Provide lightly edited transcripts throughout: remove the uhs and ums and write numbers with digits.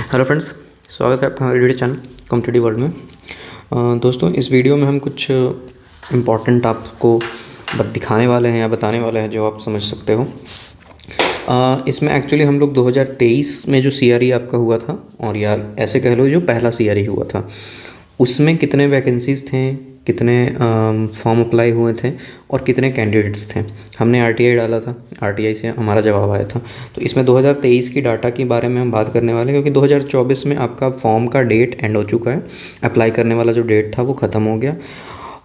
Hello friends, स्वागत है आपका हमारे यूट्यूब चैनल कॉम्पिटिटिव वर्ल्ड में। दोस्तों, इस वीडियो में हम कुछ इम्पॉर्टेंट आपको दिखाने वाले हैं या बताने वाले हैं जो आप समझ सकते हो। इसमें एक्चुअली हम लोग 2023 में जो CRE आपका हुआ था, और या ऐसे कह लो जो पहला CRE हुआ था, उसमें कितने वैकेंसीज़ थे, कितने फॉर्म अप्लाई हुए थे और कितने कैंडिडेट्स थे। हमने RTI डाला था, RTI से हमारा जवाब आया था। तो इसमें 2023 की डाटा के बारे में हम बात करने वाले हैं, क्योंकि 2024 में आपका फॉर्म का डेट एंड हो चुका है। अप्लाई करने वाला जो डेट था वो ख़त्म हो गया,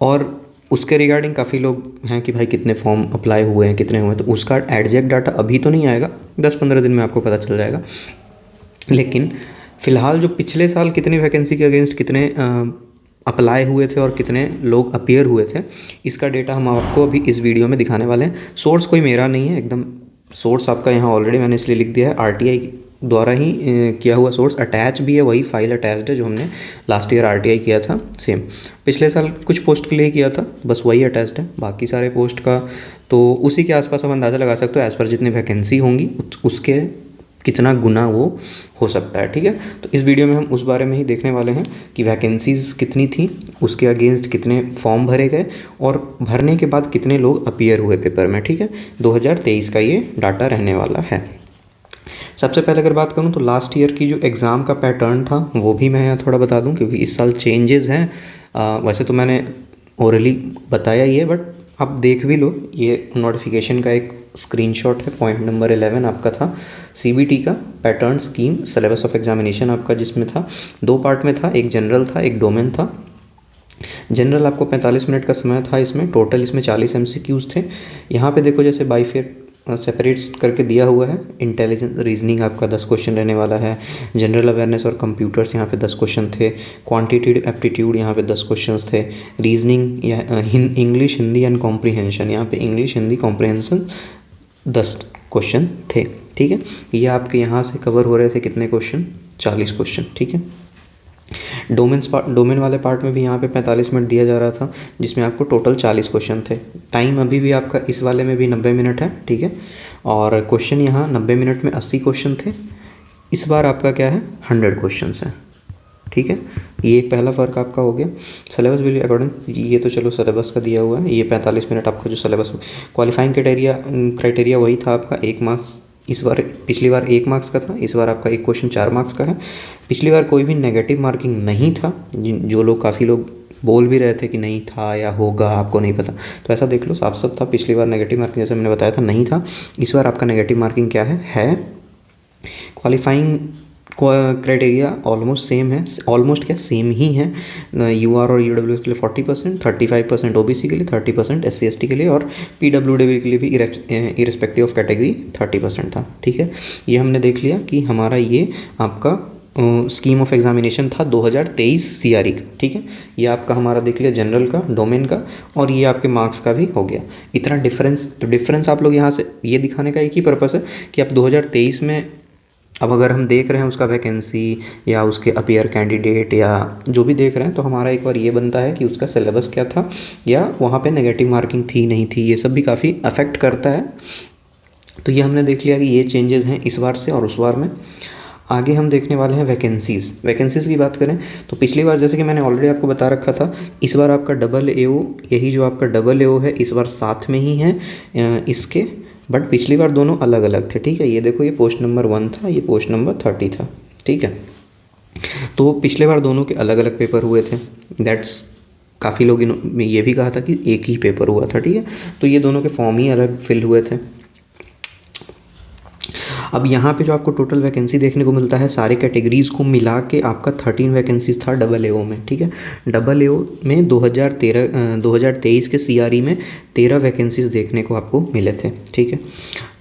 और उसके रिगार्डिंग काफ़ी लोग हैं कि भाई कितने फॉर्म अप्लाई हुए हैं, कितने हुए हैं। तो उसका एग्जैक्ट डाटा अभी तो नहीं आएगा, 10-15 दिन में आपको पता चल जाएगा। लेकिन फ़िलहाल जो पिछले साल कितनी वैकेंसी के अगेंस्ट कितने अप्लाई हुए थे और कितने लोग अपीयर हुए थे, इसका डेटा हम आपको अभी इस वीडियो में दिखाने वाले हैं। सोर्स कोई मेरा नहीं है, एकदम सोर्स आपका यहाँ ऑलरेडी मैंने इसलिए लिख दिया है, RTI द्वारा ही किया हुआ सोर्स। अटैच भी है, वही फाइल अटैच्ड है जो हमने लास्ट ईयर RTI किया था। सेम पिछले साल कुछ पोस्ट के लिए किया था, बस वही अटैच्ड है। बाकी सारे पोस्ट का तो उसी के आसपास आप अंदाज़ा लगा सकते हो, एज़ पर जितनी वैकेंसी होंगी उसके कितना गुना वो हो सकता है। ठीक है, तो इस वीडियो में हम उस बारे में ही देखने वाले हैं कि वैकेंसीज़ कितनी थी, उसके अगेंस्ट कितने फॉर्म भरे गए और भरने के बाद कितने लोग अपीयर हुए पेपर में। ठीक है, 2023 का ये डाटा रहने वाला है। सबसे पहले अगर बात करूं तो लास्ट ईयर की जो एग्ज़ाम का पैटर्न था वो भी मैं यहाँ थोड़ा बता दूं, क्योंकि इस साल चेंजेस हैं। वैसे तो मैंने ओरली बताया ही है, बट आप देख भी लो, ये नोटिफिकेशन का एक स्क्रीनशॉट है। पॉइंट नंबर 11 आपका था CBT का pattern scheme syllabus of examination आपका, जिसमें था 2 पार्ट में था, एक जनरल था, एक डोमेन था। जनरल आपको 45 मिनट का समय था, इसमें टोटल इसमें 40 MCQs थे। यहाँ पे देखो जैसे बाईफेट सेपरेट्स करके दिया हुआ है। इंटेलिजेंस रीजनिंग आपका 10 क्वेश्चन रहने वाला है। जनरल अवेयरनेस और कंप्यूटर्स यहाँ पे 10 क्वेश्चन थे। क्वांटिटेटिव एप्टीट्यूड यहाँ पे 10 क्वेश्चन थे। रीजनिंग या इंग्लिश, हिंदी एंड कॉम्प्रीहेंशन, यहाँ पे इंग्लिश, हिंदी, कॉम्प्रीहेंशन 10 क्वेश्चन थे। ठीक है, ये आपके यहाँ से कवर हो रहे थे कितने क्वेश्चन, 40 क्वेश्चन। ठीक है, डोमेन वाले पार्ट में भी यहाँ पे 45 मिनट दिया जा रहा था, जिसमें आपको टोटल 40 क्वेश्चन थे। टाइम अभी भी आपका इस वाले में भी 90 मिनट है। ठीक है, और क्वेश्चन यहाँ 90 मिनट में 80 क्वेश्चन थे। इस बार आपका क्या है, 100 क्वेश्चन है। ठीक है, ये एक पहला फ़र्क आपका हो गया। सिलेबस विल अकॉर्डिंग, ये तो चलो सिलेबस का दिया हुआ है। ये 45 मिनट आपका जो सिलेबस, क्वालिफाइंग क्राइटेरिया वही था आपका, 1 मार्क्स। इस बार, पिछली बार 1 मार्क्स का था, इस बार आपका एक क्वेश्चन 4 मार्क्स का है। पिछली बार कोई भी नेगेटिव मार्किंग नहीं था। जो लोग, काफ़ी लोग बोल भी रहे थे कि नहीं था या होगा, आपको नहीं पता, तो ऐसा देख लो, साफ साफ था। पिछली बार नेगेटिव मार्किंग जैसे मैंने बताया था नहीं था। इस बार आपका नेगेटिव मार्किंग क्या है क्वालिफाइंग क्राइटेरिया ऑलमोस्ट सेम है, ऑलमोस्ट क्या सेम ही है। UR और EWS के लिए 40%, 35% OBC के लिए, 30% SC/ST के लिए, और PWD के लिए भी इरेस्पेक्टिव ऑफ कैटेगरी 30% था। ठीक है, ये हमने देख लिया कि हमारा ये आपका स्कीम ऑफ एग्जामिनेशन था 2023 CRE का। ठीक है, ये आपका हमारा देख लिया जनरल का, डोमेन का, और ये आपके मार्क्स का भी हो गया। इतना डिफरेंस, तो डिफरेंस आप लोग यहाँ से ये दिखाने का एक ही पर्पस है कि आप 2023 में, अब अगर हम देख रहे हैं उसका वैकेंसी या उसके अपीयर कैंडिडेट या जो भी देख रहे हैं, तो हमारा एक बार ये बनता है कि उसका सिलेबस क्या था, या वहाँ पे नेगेटिव मार्किंग थी नहीं थी, ये सब भी काफ़ी अफेक्ट करता है। तो ये हमने देख लिया कि ये चेंजेस हैं इस बार से और उस बार में। आगे हम देखने वाले हैं वैकेंसीज़ की बात करें तो पिछली बार जैसे कि मैंने ऑलरेडी आपको बता रखा था, इस बार आपका AO, यही जो आपका AO है, इस बार साथ में ही है इसके, बट पिछली बार दोनों अलग अलग थे। ठीक है, ये देखो, ये पोस्ट नंबर 1 था, ये पोस्ट नंबर 30 था। ठीक है, तो पिछले बार दोनों के अलग अलग पेपर हुए थे। दैट्स, काफ़ी लोग ये भी कहा था कि एक ही पेपर हुआ था। ठीक है, तो ये दोनों के फॉर्म ही अलग फिल हुए थे। अब यहाँ पे जो आपको टोटल वैकेंसी देखने को मिलता है, सारे कैटेगरीज़ को मिला के आपका 13 वैकेंसीज था AO में। ठीक है, AO में 2023 के CRE में 13 वैकेंसीज देखने को आपको मिले थे। ठीक है,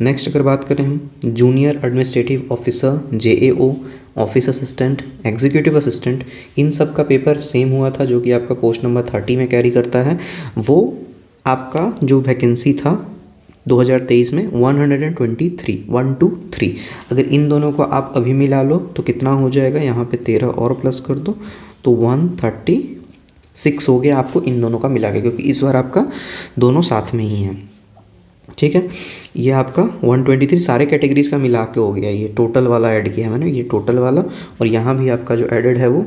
नेक्स्ट अगर बात करें हम, junior administrative officer, JAO, office assistant, executive assistant, इन सब का पेपर सेम हुआ था, जो कि आपका पोस्ट नंबर 30 में कैरी करता है। वो आपका जो वैकेंसी था 2023 में 123। अगर इन दोनों को आप अभी मिला लो तो कितना हो जाएगा, यहाँ पे 13 और प्लस कर दो तो 136 हो गया आपको इन दोनों का मिला के, क्योंकि इस बार आपका दोनों साथ में ही हैं। ठीक है। ये आपका 123 सारे कैटेगरीज का मिला के हो गया, ये टोटल वाला ऐड किया है मैंने, ये टोटल वाला, और यहाँ भी आपका जो एडेड है वो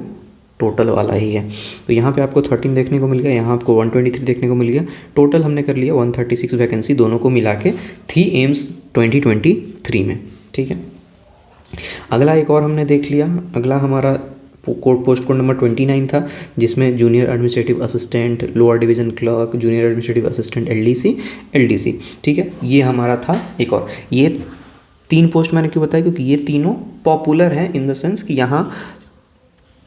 टोटल वाला ही है। तो यहाँ पे आपको 13 देखने को मिल गया, यहाँ आपको 123 देखने को मिल गया। टोटल हमने कर लिया 136 वैकेंसी, दोनों को मिला के थी एम्स 2023 में। ठीक है। अगला एक और हमने देख लिया, अगला हमारा पोस्ट कोड नंबर 29 था, जिसमें junior administrative assistant, lower division clerk, junior administrative assistant LDC. ठीक है, ये हमारा था एक और। ये 3 पोस्ट मैंने क्यों बताया, क्योंकि ये तीनों पॉपुलर हैं इन द सेंस कि यहाँ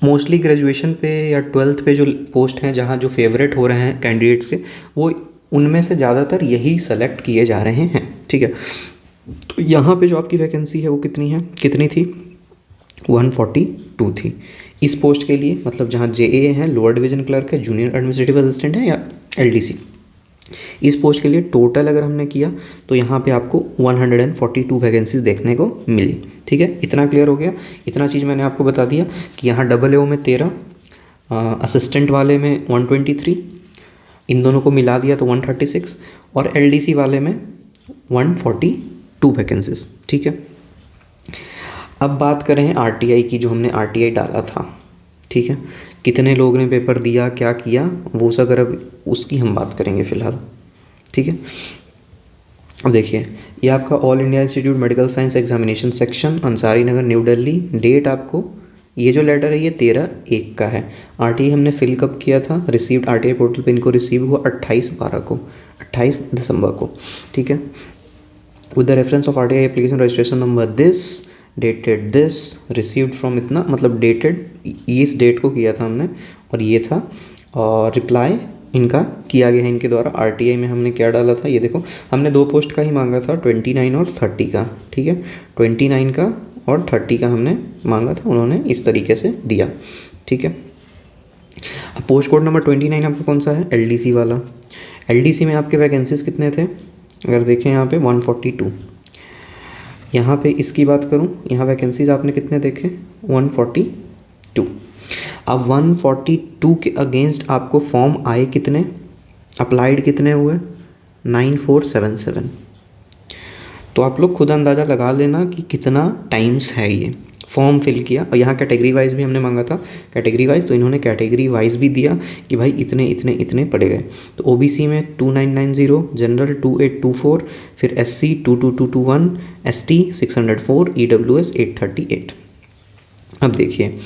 मोस्टली ग्रेजुएशन पे या 12th पे जो पोस्ट हैं, जहाँ जो फेवरेट हो रहे हैं कैंडिडेट्स के, वो उनमें से ज़्यादातर यही सेलेक्ट किए जा रहे हैं। ठीक है। तो यहाँ पे जो आपकी वैकेंसी है वो कितनी थी 142 थी इस पोस्ट के लिए, मतलब जहाँ JA है, लोअर डिवीजन क्लर्क है, जूनियर एडमिनिस्ट्रेटिव असिस्टेंट है या LDC। इस पोस्ट के लिए टोटल अगर हमने किया तो यहाँ पे आपको 142 वैकेंसीज देखने को मिली। ठीक है, इतना क्लियर हो गया। इतना चीज़ मैंने आपको बता दिया कि यहाँ AAO में 13, असिस्टेंट वाले में 123, इन दोनों को मिला दिया तो 136, और LDC वाले में 142 वैकेंसीज। ठीक है। अब बात करें RTI की, जो हमने RTI डाला था। ठीक है, कितने लोग ने पेपर दिया, क्या किया, वो सब अगर अब उसकी हम बात करेंगे फ़िलहाल। ठीक है। अब देखिए, ये आपका All India Institute Medical Science examination section, Ansari Nagar, New Delhi. Date आपको, ये जो लेटर है ये 13/1 का है। RTI हमने फिल कब किया था, रिसीव्ड RTI पोर्टल पे इनको रिसीव हुआ 28/12 को, 28 दिसंबर को। ठीक है। With the reference of RTI application registration number this, dated this, received from इतना, मतलब डेटेड इस डेट को किया था हमने, और ये था, और रिप्लाई इनका किया गया है इनके द्वारा। RTI में हमने क्या डाला था, ये देखो, हमने 2 पोस्ट का ही मांगा था, 29 और 30 का। ठीक है, 29 का और 30 का हमने मांगा था, उन्होंने इस तरीके से दिया। ठीक है। अब पोस्ट कोड नंबर 29 आपका कौन सा है, LDC वाला। LDC में आपके वैकेंसीज कितने थे, अगर देखें यहाँ पे 142। यहाँ पे इसकी बात करूँ, यहाँ वैकेंसीज आपने कितने देखे, 142। अब 142 के अगेंस्ट आपको फॉर्म आए कितने, अप्लाइड कितने हुए, 9477। तो आप लोग खुद अंदाज़ा लगा लेना कि कितना टाइम्स है ये फॉर्म फिल किया। और यहाँ कैटेगरी वाइज भी हमने मांगा था, कैटेगरी वाइज, तो इन्होंने कैटेगरी वाइज भी दिया कि भाई इतने इतने इतने पड़े गए। तो OBC में 2990, जनरल 2824, फिर SC 22221, ST 604, EWS 838। अब देखिए,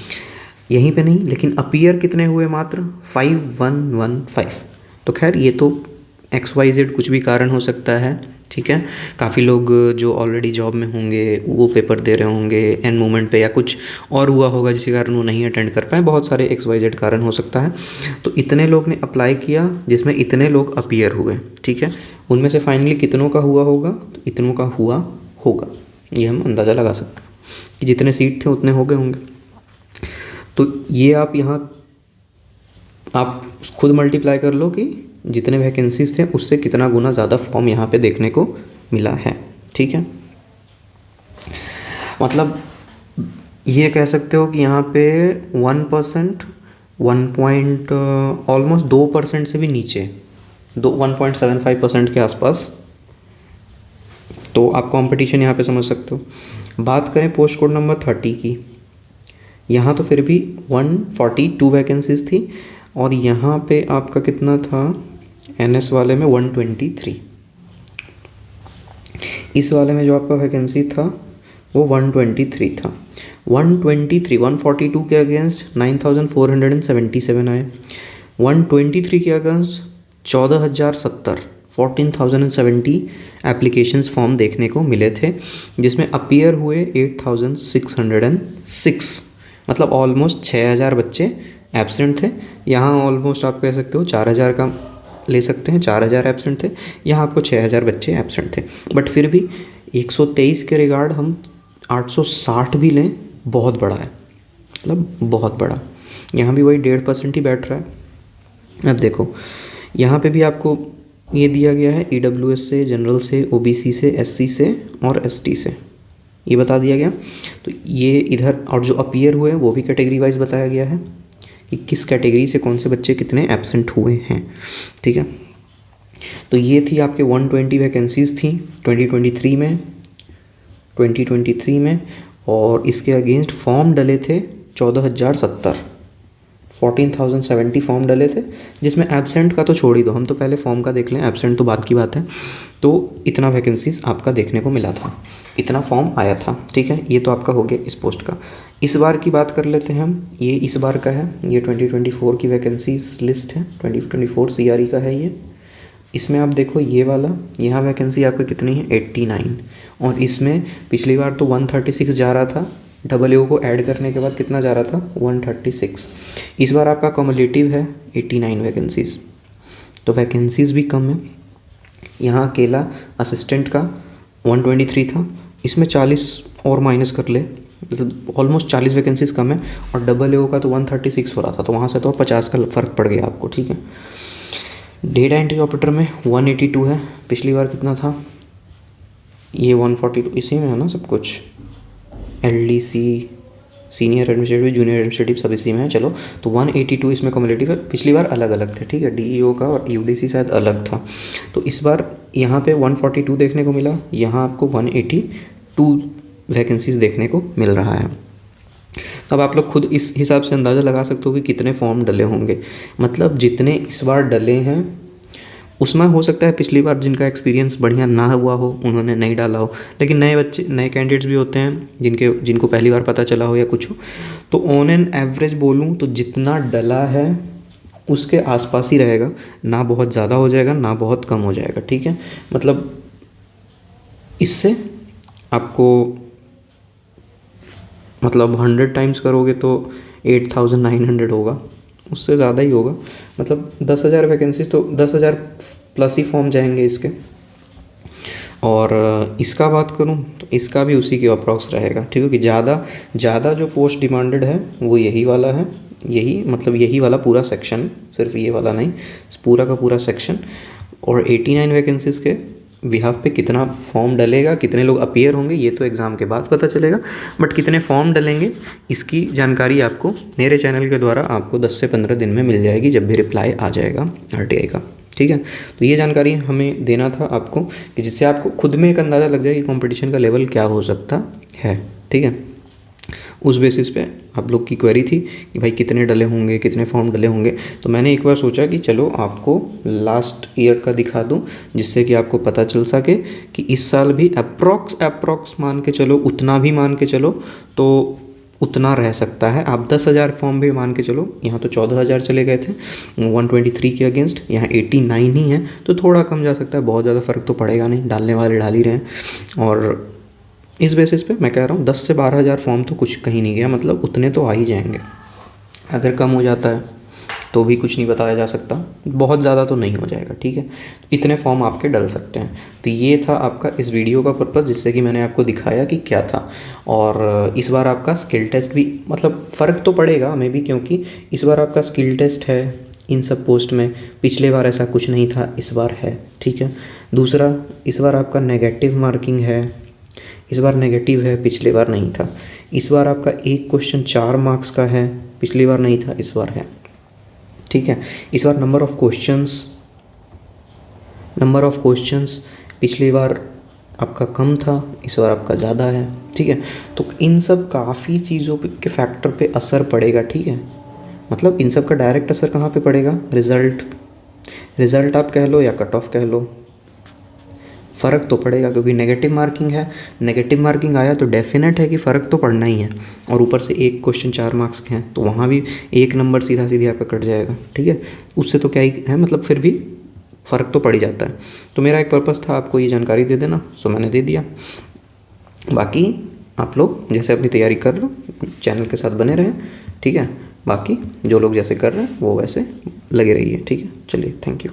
यहीं पे नहीं, लेकिन अपीयर कितने हुए, मात्र 5115। तो खैर ये तो XYZ कुछ भी कारण हो सकता है। ठीक है, काफ़ी लोग जो ऑलरेडी जॉब में होंगे वो पेपर दे रहे होंगे एंड मोमेंट पे, या कुछ और हुआ होगा जिसके कारण वो नहीं अटेंड कर पाए, बहुत सारे XYZ कारण हो सकता है। तो इतने लोग ने अप्लाई किया जिसमें इतने लोग अपीयर हुए। ठीक है, उनमें से फाइनली कितनों का हुआ होगा, तो इतनों का हुआ होगा, ये हम अंदाज़ा लगा सकते हैं कि जितने सीट थे उतने हो गए होंगे। तो ये आप यहाँ आप खुद मल्टीप्लाई कर लो कि जितने वैकेंसीज थे उससे कितना गुना ज़्यादा फॉर्म यहाँ पे देखने को मिला है। ठीक है, मतलब ये कह सकते हो कि यहाँ पे 1%, ऑलमोस्ट 2% से भी नीचे, 1.75% के आसपास, तो आप कंपटीशन यहाँ पे समझ सकते हो। बात करें पोस्ट कोड नंबर 30 की, यहाँ तो फिर भी 142 वैकेंसीज थी, और यहाँ पे आपका कितना था, NS वाले में 123, इस वाले में जो आपका वैकेंसी था वो 123 था। 142 के अगेंस्ट 9477 आए, 123 के अगेंस्ट 14,070 एप्लीकेशंस फॉर्म देखने को मिले थे, जिसमें अपीयर हुए 8606, मतलब ऑलमोस्ट 6000 बच्चे एब्सेंट थे। यहाँ ऑलमोस्ट आप कह सकते हो 4000 का ले सकते हैं, 4000 एब्सेंट थे, यहाँ आपको 6000 बच्चे एब्सेंट थे। बट फिर भी 123 के रिगार्ड हम 860 भी लें, बहुत बड़ा है, मतलब बहुत बड़ा। यहाँ भी वही 1.5% ही बैठ रहा है। अब देखो, यहाँ पे भी आपको ये दिया गया है EWS से, जनरल से, OBC से, SC से और ST से, ये बता दिया गया। तो ये इधर, और जो अपीयर हुए वो भी कैटेगरी वाइज बताया गया है कि किस कैटेगरी से कौन से बच्चे कितने एब्सेंट हुए हैं। ठीक है, तो ये थी आपके 120 वैकेंसीज़ थी 2023 में और इसके अगेंस्ट फॉर्म डले थे 14,070 14,070 फॉर्म डले थे, जिसमें एब्सेंट का तो छोड़ ही दो, हम तो पहले फॉर्म का देख लें, एब्सेंट तो बात की बात है। तो इतना वैकेंसीज़ आपका देखने को मिला था, इतना फॉर्म आया था, ठीक है। ये तो आपका हो गया इस पोस्ट का। इस बार की बात कर लेते हैं हम, ये इस बार का है, ये 2024 की वैकेंसीज लिस्ट है, 2024 CRE का है ये। इसमें आप देखो ये वाला, यहाँ वैकेंसी आपका कितनी है 89, और इसमें पिछली बार तो 136 जा रहा था, AAO को ऐड करने के बाद कितना जा रहा था 136। इस बार आपका कम्युलेटिव है 89 वैकेंसीज़, तो वैकेंसीज़ भी कम है। यहाँ अकेला असिस्टेंट का 123 था, इसमें 40 और माइनस कर ले, मतलब ऑलमोस्ट 40 वैकेंसीज़ कम है, और AAO का तो 136 हो रहा था, तो वहाँ से तो 50 का फ़र्क पड़ गया आपको, ठीक है। डेटा एंट्री ऑपरेटर में 182 है, पिछली बार कितना था, ये 142, इसी में है ना सब कुछ, LDC, senior administrative, junior administrative सब इसी में है। चलो, तो 182 इसमें कम्युलेटिव है, पिछली बार अलग अलग थे, ठीक है, DEO का और UDC शायद अलग था, तो इस बार यहाँ पे 142 देखने को मिला, यहाँ आपको 182 वैकेंसीज़ देखने को मिल रहा है। अब आप लोग खुद इस हिसाब से अंदाज़ा लगा सकते हो कि कितने फॉर्म डले होंगे, मतलब जितने इस बार डले हैं उसमें हो सकता है पिछली बार जिनका एक्सपीरियंस बढ़िया ना हुआ हो उन्होंने नहीं डाला हो, लेकिन नए बच्चे, नए कैंडिडेट्स भी होते हैं जिनको पहली बार पता चला हो या कुछ हो, तो ऑन एन एवरेज बोलूँ तो जितना डला है उसके आसपास ही रहेगा, ना बहुत ज़्यादा हो जाएगा ना बहुत कम हो जाएगा, ठीक है। मतलब इससे आपको, मतलब 100 टाइम्स करोगे तो 8,900 होगा, उससे ज़्यादा ही होगा, मतलब 10,000 वैकेंसीज, तो 10,000 प्लस ही फॉर्म जाएंगे इसके। और इसका बात करूं तो इसका भी उसी के अप्रॉक्स रहेगा, ठीक है, कि ज़्यादा जो पोस्ट डिमांडेड है वो यही वाला है, यही वाला पूरा सेक्शन, सिर्फ ये वाला नहीं, पूरा का पूरा सेक्शन। और 89 वैकेंसीज के बिहाफ पे कितना फॉर्म डलेगा, कितने लोग अपीयर होंगे, ये तो एग्ज़ाम के बाद पता चलेगा, बट कितने फॉर्म डलेंगे इसकी जानकारी आपको मेरे चैनल के द्वारा आपको 10 से 15 दिन में मिल जाएगी, जब भी रिप्लाई आ जाएगा RTI का, ठीक है। तो ये जानकारी हमें देना था आपको, कि जिससे आपको खुद में एक अंदाज़ा लग जाए कि कंपटीशन का लेवल क्या हो सकता है, ठीक है। उस बेसिस पे आप लोग की क्वेरी थी कि भाई कितने डले होंगे, कितने फॉर्म डले होंगे, तो मैंने एक बार सोचा कि चलो आपको लास्ट ईयर का दिखा दूं, जिससे कि आपको पता चल सके कि इस साल भी अप्रॉक्स मान के चलो, उतना भी मान के चलो तो उतना रह सकता है। आप 10,000 फॉर्म भी मान के चलो, यहाँ तो 14,000 चले गए थे 123 के अगेंस्ट, यहाँ 89 ही है, तो थोड़ा कम जा सकता है, बहुत ज़्यादा फ़र्क तो पड़ेगा नहीं, डालने वाले डाल ही रहे हैं। और इस बेसिस पे मैं कह रहा हूँ 10 से 12,000 फॉर्म तो कुछ कहीं नहीं गया, मतलब उतने तो आ ही जाएंगे। अगर कम हो जाता है तो भी कुछ नहीं बताया जा सकता, बहुत ज़्यादा तो नहीं हो जाएगा, ठीक है। तो इतने फॉर्म आपके डल सकते हैं। तो ये था आपका इस वीडियो का पर्पज़, जिससे कि मैंने आपको दिखाया कि क्या था। और इस बार आपका स्किल टेस्ट भी, मतलब फ़र्क तो पड़ेगा हमें भी, क्योंकि इस बार आपका स्किल टेस्ट है इन सब पोस्ट में, पिछले बार ऐसा कुछ नहीं था, इस बार है, ठीक है। दूसरा, इस बार आपका नेगेटिव मार्किंग है, इस बार नेगेटिव है, पिछले बार नहीं था। इस बार आपका एक क्वेश्चन 4 मार्क्स का है, पिछली बार नहीं था, इस बार है, ठीक है। इस बार नंबर ऑफ़ क्वेश्चंस पिछली बार आपका कम था, इस बार आपका ज़्यादा है, ठीक है। तो इन सब काफ़ी चीज़ों के फैक्टर पे असर पड़ेगा, ठीक है। मतलब इन सब का डायरेक्ट असर कहाँ पे पड़ेगा, रिज़ल्ट आप कह लो या कट ऑफ कह लो, फ़र्क तो पड़ेगा, क्योंकि नेगेटिव मार्किंग है, नेगेटिव मार्किंग आया तो डेफिनेट है कि फ़र्क तो पड़ना ही है। और ऊपर से एक क्वेश्चन 4 मार्क्स के हैं, तो वहाँ भी एक नंबर सीधा आपका कट जाएगा, ठीक है। उससे तो क्या ही है, मतलब फिर भी फ़र्क तो पड़ ही जाता है। तो मेरा एक पर्पज़ था आपको ये जानकारी दे देना, सो मैंने दे दिया। बाकी आप लोग जैसे अपनी तैयारी कर लो, चैनल के साथ बने रहें, ठीक है। बाकी जो लोग जैसे कर रहे हैं वो वैसे लगे रहिए, ठीक है। चलिए, थैंक यू।